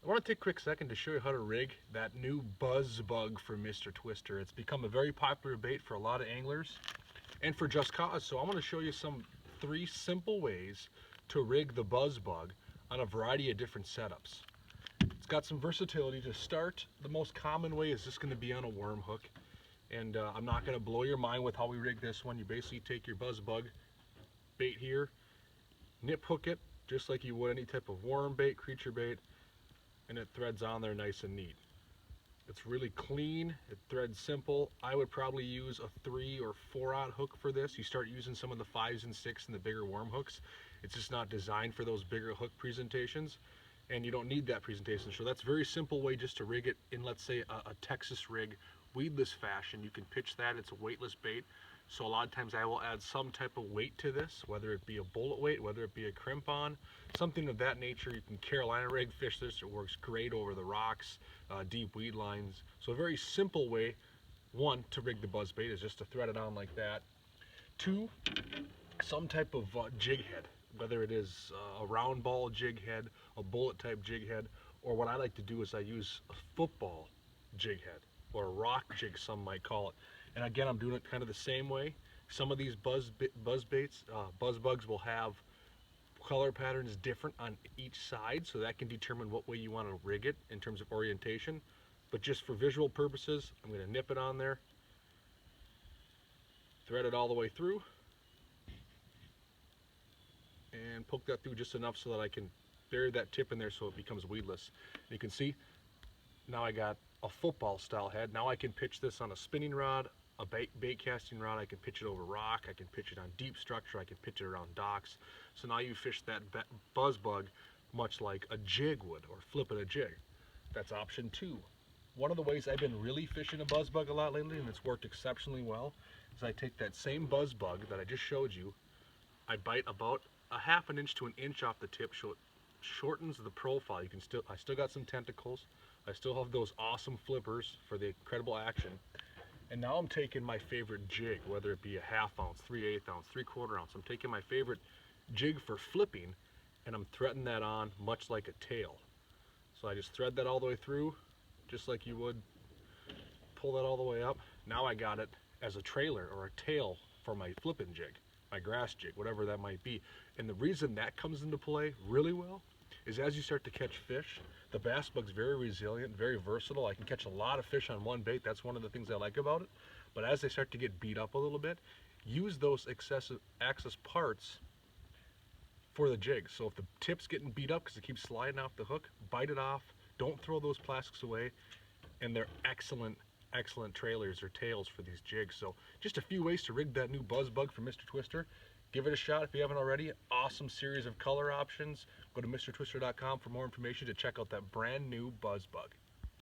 I want to take a quick second to show you how to rig that new buzz bug from Mr. Twister. It's become a very popular bait for a lot of anglers and for just cause. So I'm going to show you three simple ways to rig the buzz bug on a variety of different setups. It's got some versatility. To start, the most common way is just going to be on a worm hook. And I'm not going to blow your mind with how we rig this one. You basically take your buzz bug bait here, nip hook it just like you would any type of worm bait, creature bait, and it threads on there nice and neat. It's really clean, it threads simple. I would probably use a 3 or 4/0 hook for this. You start using some of the 5s and 6s and the bigger worm hooks. It's just not designed for those bigger hook presentations, and you don't need that presentation. So that's a very simple way just to rig it in, let's say, a Texas rig, weedless fashion. You can pitch that, it's a weightless bait. So a lot of times I will add some type of weight to this, whether it be a bullet weight, whether it be a crimp on, something of that nature. You can Carolina rig fish this. It works great over the rocks, deep weed lines. So a very simple way, one, to rig the buzz bait is just to thread it on like that. Two, some type of jig head, whether it is a round ball jig head, a bullet type jig head, or what I like to do is I use a football jig head, or a rock jig some might call it. And again, I'm doing it kind of the same way. Some of these buzz bugs will have color patterns different on each side, so that can determine what way you want to rig it in terms of orientation. But just for visual purposes, I'm going to nip it on there, thread it all the way through, and poke that through just enough so that I can bury that tip in there so it becomes weedless. And you can see now I got a football style head. Now I can pitch this on a spinning rod, a bait casting rod. I can pitch it over rock, I can pitch it on deep structure, I can pitch it around docks. So now you fish that buzz bug much like a jig would, or flipping a jig. That's option 2. One of the ways I've been really fishing a buzz bug a lot lately, and it's worked exceptionally well, is I take that same buzz bug that I just showed you, I bite about a 1/2 inch to an inch off the tip, so it shortens the profile. I still got some tentacles, I still have those awesome flippers for the incredible action. And now I'm taking my favorite jig, whether it be a 1/2 ounce, 3/8 ounce, 3/4 ounce. I'm taking my favorite jig for flipping, and I'm threading that on much like a tail. So I just thread that all the way through, just like you would. Pull that all the way up. Now I got it as a trailer or a tail for my flipping jig, my grass jig, whatever that might be. And the reason that comes into play really well is as you start to catch fish, the bass bug's very resilient, very versatile. I can catch a lot of fish on one bait. That's one of the things I like about it. But as they start to get beat up a little bit, use those excessive access parts for the jig. So if the tip's getting beat up because it keeps sliding off the hook, bite it off. Don't throw those plastics away. And they're excellent trailers or tails for these jigs. So just a few ways to rig that new buzz bug from Mr. Twister. Give it a shot if you haven't already. Awesome series of color options. Go to mrtwister.com for more information to check out that brand new buzz bug.